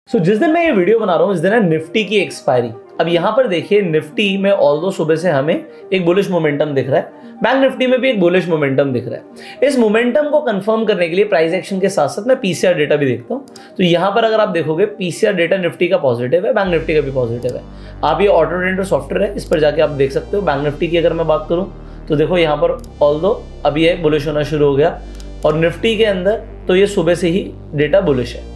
जिस दिन मैं ये वीडियो बना रहा हूँ इस दिन है निफ्टी की एक्सपायरी। अब यहाँ पर देखिए निफ्टी में ऑल्दो सुबह से हमें एक बुलिश मोमेंटम दिख रहा है, बैंक निफ्टी में भी एक बुलिश मोमेंटम दिख रहा है। इस मोमेंटम को कंफर्म करने के लिए प्राइस एक्शन के साथ साथ मैं पीसीआर डेटा भी देखता हूँ। तो यहाँ पर अगर आप देखोगे पीसीआर डेटा निफ्टी का पॉजिटिव है, बैंक निफ्टी का भी पॉजिटिव है। आप ये ऑटो ट्रेडर सॉफ्टवेयर है, इस पर जाके आप देख सकते हो। बैंक निफ्टी की अगर मैं बात करूँ तो देखो यहाँ पर ऑल्दो अभी ये बुलिश होना शुरू हो गया और निफ्टी के अंदर तो ये सुबह से ही डेटा बुलिश है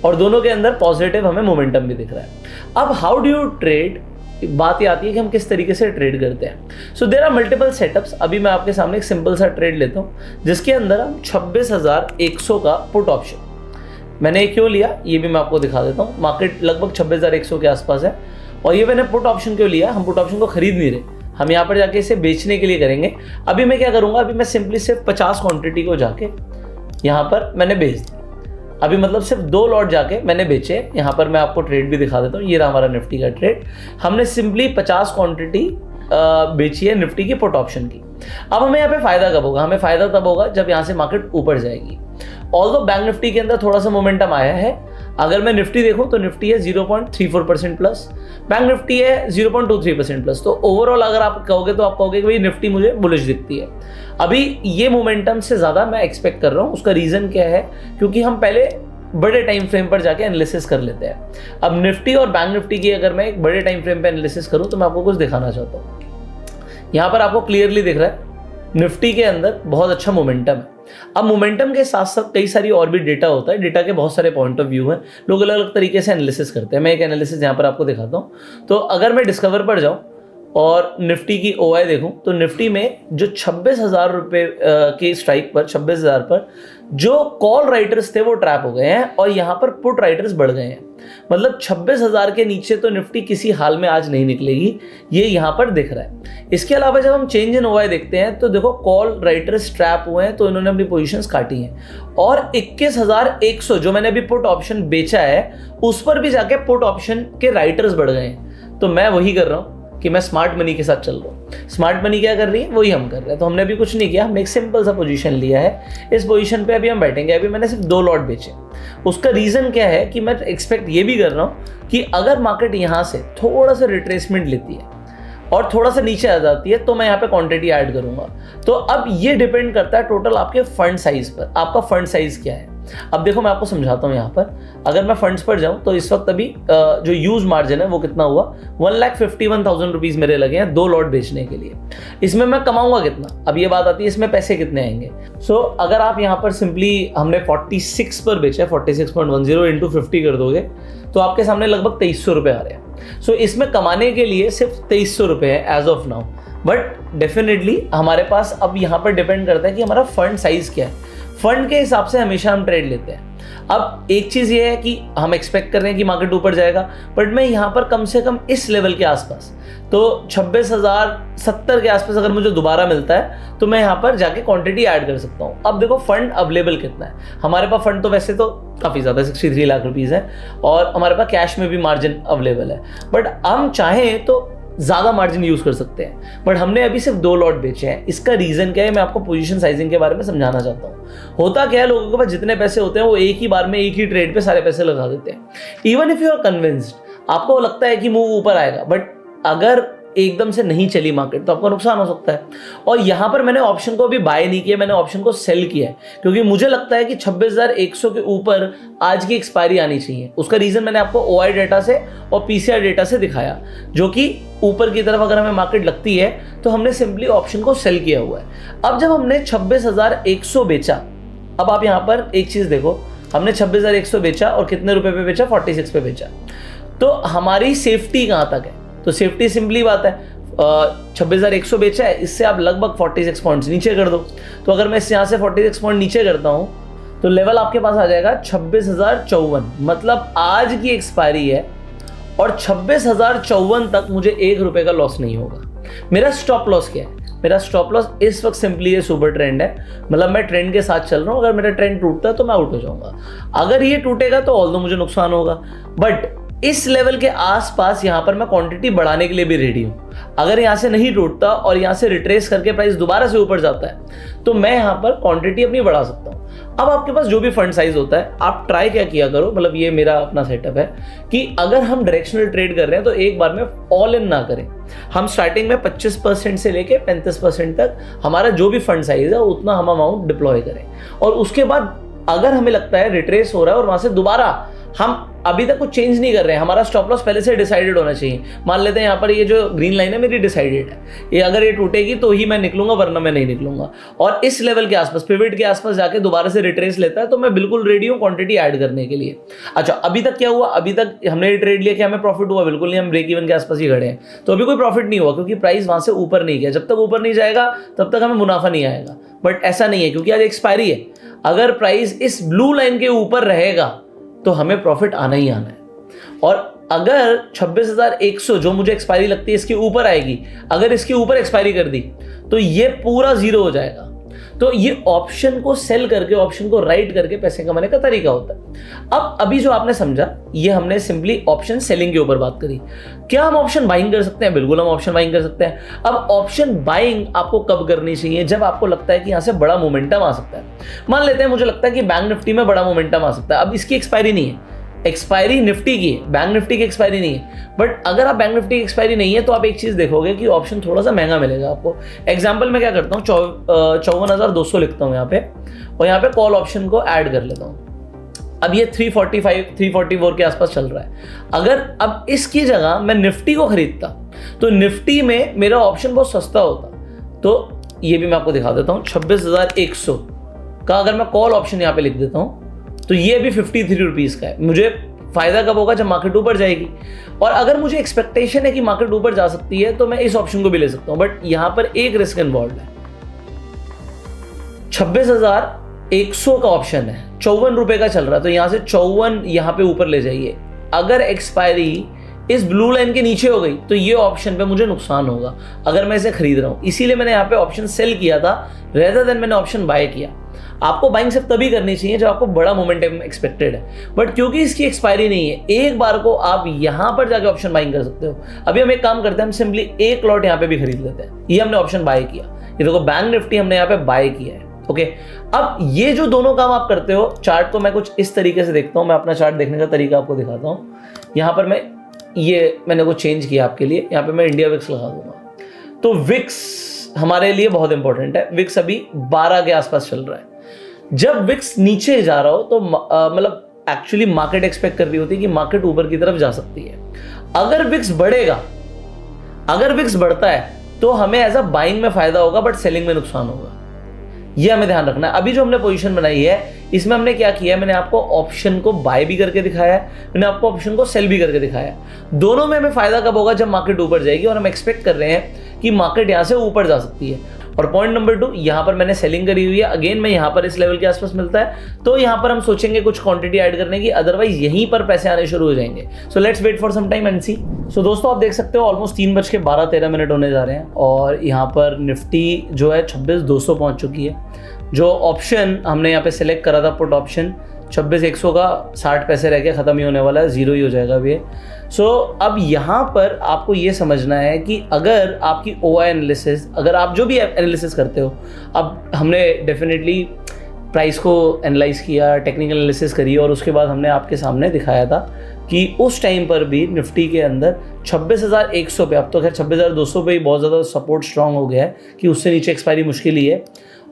और दोनों के अंदर पॉजिटिव हमें मोमेंटम भी दिख रहा है। अब हाउ डू यू ट्रेड, बात ये आती है कि हम किस तरीके से ट्रेड करते हैं। So there are multiple setups. अभी मैं आपके सामने एक सिंपल सा ट्रेड लेता हूँ जिसके अंदर हम 26,100 का पुट ऑप्शन, मैंने क्यों लिया ये भी मैं आपको दिखा देता हूँ। मार्केट लगभग 26,100 के आसपास है और ये मैंने पुट ऑप्शन क्यों लिया, हम पुट ऑप्शन को खरीद नहीं रहे, हम यहाँ पर जाके इसे बेचने के लिए करेंगे। अभी मैं क्या करूँगा, अभी मैं सिंपली सिर्फ 50 क्वांटिटी को जाके यहाँ पर मैंने बेच दी। अभी मतलब सिर्फ 2 लॉट जाके मैंने बेचे। यहाँ पर मैं आपको ट्रेड भी दिखा देता हूँ, ये रहा हमारा निफ्टी का ट्रेड। हमने सिंपली 50 क्वांटिटी बेची है निफ्टी की पुट ऑप्शन की। अब हमें यहाँ पे फायदा कब होगा, हमें फायदा तब होगा जब यहाँ से मार्केट ऊपर जाएगी। ऑल्दो बैंक निफ्टी के अंदर थोड़ा सा मोमेंटम आया है। अगर मैं निफ्टी देखूं तो निफ्टी है 0.34% प्लस, बैंक निफ्टी है 0.23% प्लस। तो ओवरऑल अगर आप कहोगे तो आप कहोगे कि भाई निफ्टी मुझे बुलिश दिखती है। अभी ये मोमेंटम से ज़्यादा मैं एक्सपेक्ट कर रहा हूँ। उसका रीज़न क्या है, क्योंकि हम पहले बड़े टाइम फ्रेम पर जाके एनालिसिस कर लेते हैं। अब निफ्टी और बैंक निफ्टी की अगर मैं एक बड़े टाइम फ्रेम पर एनालिसिस करूँ तो मैं आपको कुछ दिखाना चाहता हूँ। यहाँ पर आपको क्लियरली दिख रहा है निफ्टी के अंदर बहुत अच्छा मोमेंटम है। अब मोमेंटम के साथ साथ कई सारी और भी डेटा होता है, डेटा के बहुत सारे पॉइंट ऑफ व्यू हैं, लोग अलग अलग तरीके से एनालिसिस करते हैं। मैं एक एनालिसिस यहाँ पर आपको दिखाता हूँ। तो अगर मैं डिस्कवर पर जाऊँ और निफ्टी की ओआई देखूं तो निफ्टी में जो 26,000 रुपये के स्ट्राइक पर 26,000 पर जो कॉल राइटर्स थे वो ट्रैप हो गए हैं और यहाँ पर पुट राइटर्स बढ़ गए हैं। मतलब 26,000 के नीचे तो निफ्टी किसी हाल में आज नहीं निकलेगी, ये यहाँ पर दिख रहा है। इसके अलावा जब हम चेंज इन ओआई देखते हैं तो देखो कॉल राइटर्स ट्रैप हुए हैं तो इन्होंने अपनी पोजीशंस काटी हैं और 21,100 जो मैंने अभी पुट ऑप्शन बेचा है उस पर भी जाके पुट ऑप्शन के राइटर्स बढ़ गए हैं। तो मैं वही कर रहा हूँ कि मैं स्मार्ट मनी के साथ चल रहा हूँ। स्मार्ट मनी क्या कर रही है वही हम कर रहे हैं। तो हमने अभी कुछ नहीं किया, हमने एक सिंपल सा पोजीशन लिया है। इस पोजीशन पे अभी हम बैठेंगे। अभी मैंने सिर्फ 2 लॉट बेचे। उसका रीज़न क्या है कि मैं एक्सपेक्ट ये भी कर रहा हूँ कि अगर मार्केट यहाँ से थोड़ा सा रिट्रेसमेंट लेती है और थोड़ा सा नीचे आ जाती है तो मैं यहाँ पे क्वांटिटी ऐड करूँगा। तो अब ये डिपेंड करता है टोटल आपके फंड साइज पर, आपका फंड साइज क्या है। अब देखो मैं आपको समझाता हूँ। यहाँ पर अगर मैं फंड्स पर जाऊँ तो इस वक्त अभी जो यूज मार्जिन है वो कितना हुआ, 1,51,000 रुपीज़ मेरे लगे हैं 2 लॉट बेचने के लिए। इसमें मैं कमाऊंगा कितना, अब ये बात आती है इसमें पैसे कितने आएंगे। सो अगर आप यहाँ पर सिंपली हमने 46 पर बेचा, 46.10 इंटू 50 कर दोगे तो आपके सामने लगभग 2,300 रुपये आ रहे हैं। सो इसमें कमाने के लिए सिर्फ 2,300 रुपये है as of now. But definitely हमारे पास अब यहाँ पर डिपेंड करता है कि हमारा फंड साइज क्या है। फंड के हिसाब से हमेशा हम ट्रेड लेते हैं। अब एक चीज़ ये है कि हम एक्सपेक्ट कर रहे हैं कि मार्केट ऊपर जाएगा, बट मैं यहाँ पर कम से कम इस लेवल के आसपास तो 26,070 के आसपास अगर मुझे दोबारा मिलता है तो मैं यहाँ पर जाके क्वांटिटी ऐड कर सकता हूँ। अब देखो फंड अवेलेबल कितना है हमारे पास। फंड तो वैसे तो काफ़ी ज़्यादा 63 लाख रुपीज़ है और हमारे पास कैश में भी मार्जिन अवेलेबल है, बट हम चाहें तो ज़्यादा मार्जिन यूज़ कर सकते हैं। बट हमने अभी सिर्फ 2 लॉट बेचे हैं। इसका रीज़न क्या है मैं आपको पोजीशन साइजिंग के बारे में समझाना चाहता हूँ। होता क्या है, लोगों के पास जितने पैसे होते हैं वो एक ही बार में एक ही ट्रेड पे सारे पैसे लगा देते हैं। Even if you are convinced, आपको लगता है कि मूव ऊपर आएगा, बट अगर एकदम से नहीं चली मार्केट तो आपको नुकसान हो सकता है। और यहाँ पर मैंने ऑप्शन को अभी बाय नहीं किया, मैंने ऑप्शन को सेल किया है क्योंकि मुझे लगता है कि 26,100 के ऊपर आज की एक्सपायरी आनी चाहिए। उसका रीज़न मैंने आपको ओआई डेटा से और पीसीआर डेटा से दिखाया, जो कि ऊपर की तरफ अगर हमें मार्केट लगती है तो हमने सिंपली ऑप्शन को सेल किया हुआ है। अब जब हमने 26,100 बेचा, अब आप यहाँ पर एक चीज़ देखो, हमने 26,100 बेचा और कितने रुपए पे बेचा, 46 पे बेचा। तो हमारी सेफ्टी कहाँ तक है, तो सेफ्टी सिंपली बात है 26,100 बेचा है, इससे आप लगभग 46 पॉइंट्स नीचे कर दो। तो अगर मैं यहाँ से 46 पॉइंट नीचे करता हूँ तो लेवल आपके पास आ जाएगा 26,054। मतलब आज की एक्सपायरी है और 26,054 तक मुझे 1 रुपये का लॉस नहीं होगा। मेरा स्टॉप लॉस क्या है, मेरा स्टॉप लॉस इस वक्त सिंपली ये सुपर ट्रेंड है। मतलब मैं ट्रेंड के साथ चल रहा हूँ, अगर मेरा ट्रेंड टूटता है तो मैं आउट हो जाऊंगा। अगर ये टूटेगा तो ऑल्दो मुझे नुकसान होगा, बट इस लेवल के आसपास यहाँ पर मैं क्वांटिटी बढ़ाने के लिए भी रेडी हूँ। अगर यहाँ से नहीं टूटता और यहाँ से रिट्रेस करके प्राइस दोबारा से ऊपर जाता है तो मैं यहाँ पर क्वांटिटी अपनी बढ़ा सकता हूँ। अब आपके पास जो भी फंड साइज होता है, आप ट्राई क्या किया करो, मतलब ये मेरा अपना सेटअप है कि अगर हम डायरेक्शनल ट्रेड कर रहे हैं तो एक बार में ऑल इन ना करें। हम स्टार्टिंग में 25% से लेके 35% तक हमारा जो भी फंड साइज है उतना हम अमाउंट डिप्लॉय करें, और उसके बाद अगर हमें लगता है रिट्रेस हो रहा है और वहां से दोबारा हम अभी तक कुछ चेंज नहीं कर रहे हैं, हमारा स्टॉप लॉस पहले से डिसाइडेड होना चाहिए। मान लेते हैं यहाँ पर ये जो ग्रीन लाइन है मेरी डिसाइडेड है, ये अगर ये टूटेगी तो ही मैं निकलूंगा, वरना मैं नहीं निकलूंगा, और इस लेवल के आसपास पिवट के आसपास जाके दोबारा से रिट्रेस लेता है तो मैं बिल्कुल रेडी हूँ क्वांटिटी ऐड करने के लिए। अच्छा, अभी तक क्या हुआ, अभी तक हमने ये ट्रेड लिया कि हमें प्रॉफिट हुआ? बिल्कुल नहीं, हम ब्रेक इवन के आसपास ही खड़े हैं, तो अभी कोई प्रॉफिट नहीं हुआ क्योंकि प्राइस वहां से ऊपर नहीं गया। जब तक ऊपर नहीं जाएगा तब तक हमें मुनाफा नहीं आएगा, बट ऐसा नहीं है क्योंकि आज एक्सपायरी है। अगर प्राइस इस ब्लू लाइन के ऊपर रहेगा तो हमें प्रॉफिट आना ही आना है, और अगर 26,100 जो मुझे एक्सपायरी लगती है इसके ऊपर आएगी, अगर इसके ऊपर एक्सपायरी कर दी तो ये पूरा जीरो हो जाएगा। तो ये ऑप्शन को सेल करके, ऑप्शन को राइट करके पैसे कमाने का तरीका होता है। अब अभी जो आपने समझा, ये हमने सिंपली ऑप्शन सेलिंग के ऊपर बात करी। क्या हम ऑप्शन बाइंग कर सकते हैं? बिल्कुल हम ऑप्शन बाइंग कर सकते हैं। अब ऑप्शन बाइंग आपको कब करनी चाहिए? जब आपको लगता है कि यहाँ से बड़ा मोमेंटम आ सकता है। मान लेते हैं मुझे लगता है कि बैंक निफ्टी में बड़ा मोमेंटम आ सकता है। अब इसकी एक्सपायरी नहीं है, एक्सपायरी निफ्टी की है, बैंक निफ्टी की एक्सपायरी नहीं है। बट अगर आप बैंक निफ्टी की एक्सपायरी नहीं है तो आप एक चीज देखोगे कि ऑप्शन थोड़ा सा महंगा मिलेगा आपको। एग्जांपल में क्या करता हूँ, 54,200 लिखता हूँ यहाँ पे, और यहाँ पे कॉल ऑप्शन को ऐड कर लेता हूँ। अब ये 345 344 के आसपास चल रहा है। अगर अब इसकी जगह मैं निफ्टी को खरीदता तो निफ्टी में मेरा ऑप्शन बहुत सस्ता होता। तो ये भी मैं आपको दिखा देता हूँ, 26,100 का अगर मैं कॉल ऑप्शन यहाँ पे लिख देता हूँ तो ये भी 53 रुपीज़ का है। मुझे फायदा कब होगा? जब मार्केट ऊपर जाएगी। और अगर मुझे एक्सपेक्टेशन है कि मार्केट ऊपर जा सकती है तो मैं इस ऑप्शन को भी ले सकता हूं, बट यहां पर एक रिस्क इन्वॉल्व है। 26,100 का ऑप्शन है, 54 रुपए का चल रहा है, तो यहां से 54 यहां पे ऊपर ले जाइए। अगर एक्सपायरी इस ब्लू लाइन के नीचे हो गई तो ये ऑप्शन पे मुझे नुकसान होगा अगर मैं इसे खरीद रहा हूं। इसीलिए मैंने यहाँ पे ऑप्शन सेल किया था रेदर देन मैंने ऑप्शन बाय किया। आपको बाइंग सिर्फ तभी करनी चाहिए जब आपको बड़ा मोमेंटम एक्सपेक्टेड है, बट क्योंकि इसकी एक्सपायरी नहीं है, एक बार को आप यहां पर जाके ऑप्शन बाइंग कर सकते हो। अभी हम एक काम करते हैं, हम सिंपली एक लॉट यहाँ पे भी खरीद लेते हैं। ये हमने ऑप्शन बाय किया, ये देखो बैंक निफ्टी हमने यहाँ पे बाय किया है। ओके, अब ये जो दोनों काम आप करते हो, चार्ट को मैं कुछ इस तरीके से देखता हूँ। मैं अपना चार्ट देखने का तरीका आपको दिखाता हूँ। यहाँ पर मैंने कुछ चेंज किया आपके लिए, यहाँ पे मैं इंडिया विक्स लगा दूंगा। तो विक्स हमारे लिए बहुत इंपॉर्टेंट है। विक्स अभी 12 के आसपास चल रहा है। जब विक्स नीचे जा रहा हो तो मतलब एक्चुअली मार्केट एक्सपेक्ट कर रही होती है कि मार्केट ऊपर की तरफ जा सकती है। अगर विक्स बढ़ेगा, अगर विक्स बढ़ता है तो हमें एज अ बाइंग में फायदा होगा, बट सेलिंग में नुकसान होगा। ये हमें ध्यान रखना है। अभी जो हमने पोजीशन बनाई है इसमें हमने क्या किया है, मैंने आपको ऑप्शन को बाय भी करके दिखाया है, मैंने आपको ऑप्शन को सेल भी करके दिखाया है। दोनों में हमें फायदा कब होगा? जब मार्केट ऊपर जाएगी और हम एक्सपेक्ट कर रहे हैं कि मार्केट यहाँ से ऊपर जा सकती है। और पॉइंट नंबर 2, यहाँ पर मैंने सेलिंग करी हुई है। अगेन मैं यहाँ पर इस लेवल के आसपास मिलता है तो यहाँ पर हम सोचेंगे कुछ क्वांटिटी ऐड करने की, अदरवाइज यहीं पर पैसे आने शुरू हो जाएंगे। So let's wait for some time and see. So दोस्तों आप देख सकते हो ऑलमोस्ट 3:12-13 होने जा रहे हैं और यहाँ पर निफ्टी जो है 26,200 पहुँच चुकी है। जो ऑप्शन हमने यहाँ पे सेलेक्ट करा था पुट ऑप्शन 26,100 का 60 पैसे रह के ख़त्म ही होने वाला है, जीरो ही हो जाएगा अभी। सो अब यहाँ पर आपको ये समझना है कि अगर आपकी OI एनालिसिस, अगर आप जो भी एनालिसिस करते हो, अब हमने डेफिनेटली प्राइस को एनालाइज किया, टेक्निकल एनालिसिस करी, और उसके बाद हमने आपके सामने दिखाया था कि उस टाइम पर भी निफ्टी के अंदर 26,100 पे, अब तो खैर 26,200 पे ही बहुत ज़्यादा सपोर्ट स्ट्रांग हो गया है कि उससे नीचे एक्सपायरी मुश्किल ही है।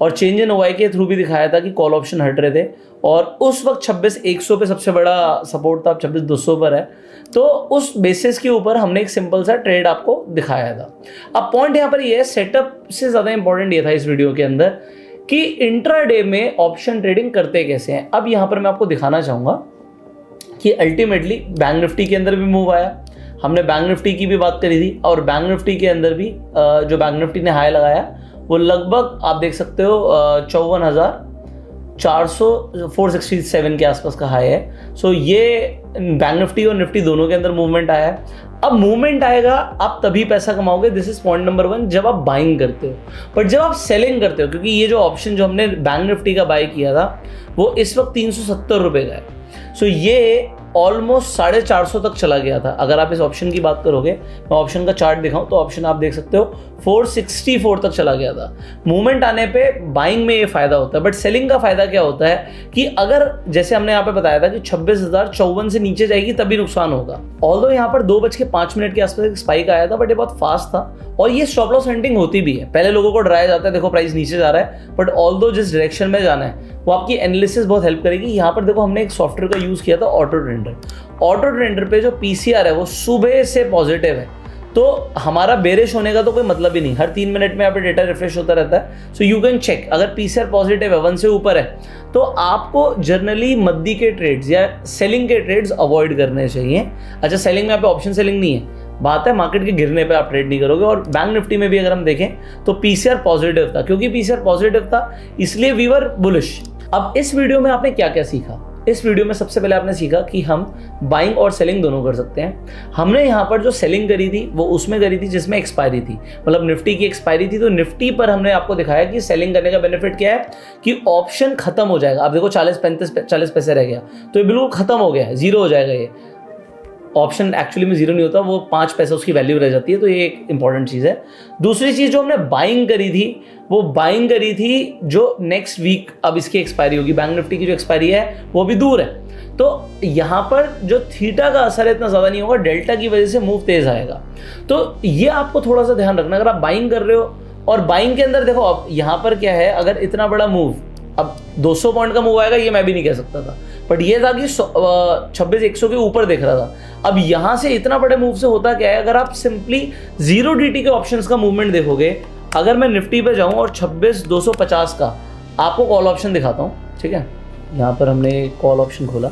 और चेंज इन OI के थ्रू भी दिखाया था कि कॉल ऑप्शन हट रहे थे, और उस वक्त 26,100 पे सबसे बड़ा सपोर्ट था, 26,200 पर है। तो उस बेसिस के ऊपर हमने एक सिंपल सा ट्रेड आपको दिखाया था। अब पॉइंट यहाँ पर ये है, सेटअप से ज़्यादा इंपॉर्टेंट ये था इस वीडियो के अंदर कि इंट्राडे में ऑप्शन ट्रेडिंग करते कैसे हैं। अब यहाँ पर मैं आपको दिखाना चाहूँगा कि अल्टीमेटली बैंक निफ्टी के अंदर भी मूव आया, हमने बैंक निफ्टी की भी बात करी थी, और बैंक निफ्टी के अंदर भी जो बैंक निफ्टी ने हाई लगाया वो लगभग आप देख सकते हो 54,467 के आसपास का हाई है। सो ये बैंक निफ्टी और निफ्टी दोनों के अंदर मूवमेंट आया है। अब मूवमेंट आएगा, आप तभी पैसा कमाओगे, दिस इज पॉइंट नंबर 1, जब आप बाइंग करते हो। बट जब आप सेलिंग करते हो, क्योंकि ये जो ऑप्शन जो हमने बैंक निफ्टी का बाय किया था वो इस वक्त 370 रुपये का है। सो ये ऑलमोस्ट 450 तक चला गया था। अगर आप इस ऑप्शन की बात करोगे, मैं ऑप्शन का चार्ट दिखाऊं तो ऑप्शन आप देख सकते हो 464 तक चला गया था। मूवमेंट आने पे बाइंग में ये फायदा होता है, बट सेलिंग का फायदा क्या होता है कि अगर जैसे हमने यहाँ पे बताया था कि 26,054 से नीचे जाएगी तभी नुकसान होगा। ऑल्दो यहाँ पर 2:05 के आसपास एक स्पाइक आया था, बट ये बहुत फास्ट था और ये स्टॉप लॉस हंटिंग होती भी है। पहले लोगों को डराया जाता है, देखो प्राइस नीचे जा रहा है, बट ऑल्दो जिस डायरेक्शन में जाना है वो आपकी एनालिसिस बहुत हेल्प करेगी। यहाँ पर देखो हमने एक सॉफ्टवेयर का यूज किया था ऑटो ट्रेंडर। ऑटो ट्रेंडर पे जो पीसीआर है वो सुबह से पॉजिटिव है, तो हमारा बेरिश होने का तो कोई मतलब ही नहीं। हर 3 मिनट में यहाँ पे डेटा रिफ्रेश होता रहता है, सो यू कैन चेक। अगर पीसीआर पॉजिटिव है 1 से ऊपर है तो आपको जनरली मद्दी के ट्रेड्स या सेलिंग के ट्रेड्स अवॉइड करने चाहिए। अच्छा, सेलिंग में यहाँ पे ऑप्शन सेलिंग नहीं है, बात है मार्केट के गिरने पे आप ट्रेड नहीं करोगे। और बैंक निफ्टी में भी अगर हम देखें तो पीसीआर पॉजिटिव था, क्योंकि पीसीआर पॉजिटिव था इसलिए वी वर बुलिश। अब इस वीडियो में आपने क्या क्या सीखा? इस वीडियो में सबसे पहले आपने सीखा कि हम बाइंग और सेलिंग दोनों कर सकते हैं। हमने यहाँ पर जो सेलिंग करी थी वो उसमें करी थी जिसमें एक्सपायरी थी, मतलब निफ्टी की एक्सपायरी थी। तो निफ्टी पर हमने आपको दिखाया कि सेलिंग करने का बेनिफिट क्या है कि ऑप्शन खत्म हो जाएगा। आप देखो 40 पैसे रह गया, तो ये बिल्कुल खत्म हो गया है, जीरो हो जाएगा। ये ऑप्शन एक्चुअली में जीरो नहीं होता, वो 5 पैसे उसकी वैल्यू रह जाती है, तो ये एक इंपॉर्टेंट चीज़ है। दूसरी चीज़ जो हमने बाइंग करी थी वो बाइंग करी थी जो नेक्स्ट वीक अब इसकी एक्सपायरी होगी। बैंक निफ्टी की जो एक्सपायरी है वो भी दूर है, तो यहाँ पर जो थीटा का असर है इतना ज़्यादा नहीं होगा, डेल्टा की वजह से मूव तेज आएगा। तो ये आपको थोड़ा सा ध्यान रखना अगर आप बाइंग कर रहे हो। और बाइंग के अंदर देखो अब यहाँ पर क्या है, अगर इतना बड़ा मूव, अब 200 पॉइंट का मूव आएगा ये मैं भी नहीं कह सकता था, बट ये था कि 26,100 के ऊपर देख रहा था। अब यहाँ से इतना बड़े मूव से होता क्या है, अगर आप सिंपली 0 DT के ऑप्शंस का मूवमेंट देखोगे, अगर मैं निफ्टी पे जाऊँ और 26,250 का आपको कॉल ऑप्शन दिखाता हूँ, ठीक है, यहाँ पर हमने कॉल ऑप्शन खोला।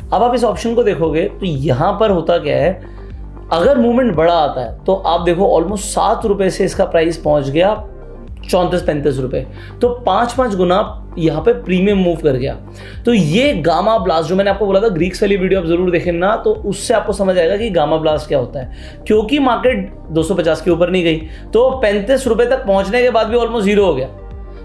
अब आप इस ऑप्शन को देखोगे तो यहाँ पर होता क्या है, अगर मूवमेंट बड़ा आता है तो आप देखो ऑलमोस्ट 7 रुपये से इसका प्राइस पहुँच गया 34-35 रुपये, तो 5 गुना यहाँ पे प्रीमियम मूव कर गया। तो ये गामा ब्लास्ट जो मैंने आपको बोला था, ग्रीक्स वाली वीडियो आप जरूर देखें ना, तो उससे आपको समझ आएगा कि गामा ब्लास्ट क्या होता है। क्योंकि मार्केट 250 के ऊपर नहीं गई तो 35 रुपये तक पहुंचने के बाद भी ऑलमोस्ट जीरो हो गया।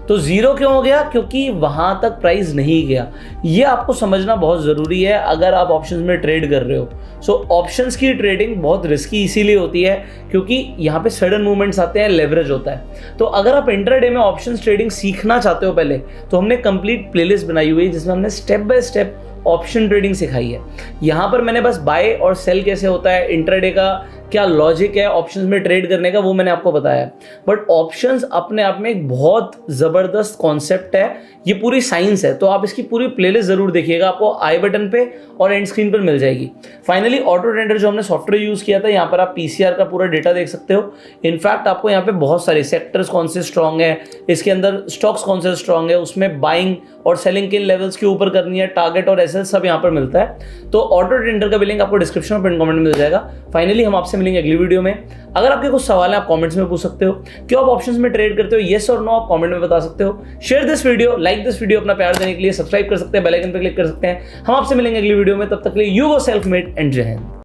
तो जीरो क्यों हो गया? क्योंकि वहां तक प्राइस नहीं गया। ये आपको समझना बहुत ज़रूरी है अगर आप ऑप्शंस में ट्रेड कर रहे हो। सो ऑप्शंस की ट्रेडिंग बहुत रिस्की इसीलिए होती है क्योंकि यहाँ पे सडन मूवमेंट्स आते हैं, लेवरेज होता है। तो अगर आप इंट्राडे में ऑप्शंस ट्रेडिंग सीखना चाहते हो पहले, तो हमने कंप्लीट प्लेलिस्ट बनाई हुई है जिसमें हमने step by step option trading सिखाई है। यहाँ पर मैंने बस बाय और सेल कैसे होता है, इंट्राडे का क्या लॉजिक है ऑप्शंस में ट्रेड करने का, वो मैंने आपको बताया। बट ऑप्शंस अपने आप में एक बहुत ज़बरदस्त कॉन्सेप्ट है, ये पूरी साइंस है। तो आप इसकी पूरी प्लेलिस्ट ज़रूर देखिएगा, आपको आई बटन पे और एंड स्क्रीन पर मिल जाएगी। फाइनली ऑटो ट्रेंडर जो हमने सॉफ्टवेयर यूज़ किया था, यहाँ पर आप पीसीआर का पूरा डेटा देख सकते हो। इनफैक्ट आपको यहाँ पे बहुत सारे सेक्टर्स कौन से स्ट्रॉन्ग है, इसके अंदर स्टॉक्स कौन से स्ट्रॉन्ग है, उसमें बाइंग और सेलिंग के लेवल्स के ऊपर करनी है, टारगेट और एसएल सब यहाँ पर मिलता है। तो ऑटो ट्रेंडर का भी लिंक आपको डिस्क्रिप्शन और पिन कमेंट में मिल जाएगा। फाइनली हम आपसे मिलेंगे अगली वीडियो में। अगर आपके कुछ सवाल हैं आप कमेंट्स में पूछ सकते हो। क्यों आप ऑप्शंस में ट्रेड करते हो, येस और नो आप कमेंट में बता सकते हो। Share this video, like this video, अपना प्यार देने के लिए सब्सक्राइब कर सकते हैं, बेल आइकन पर क्लिक कर सकते हैं। हम आपसे मिलेंगे अगली वीडियो में, तब तक के लिए you go self made and जय हिंद।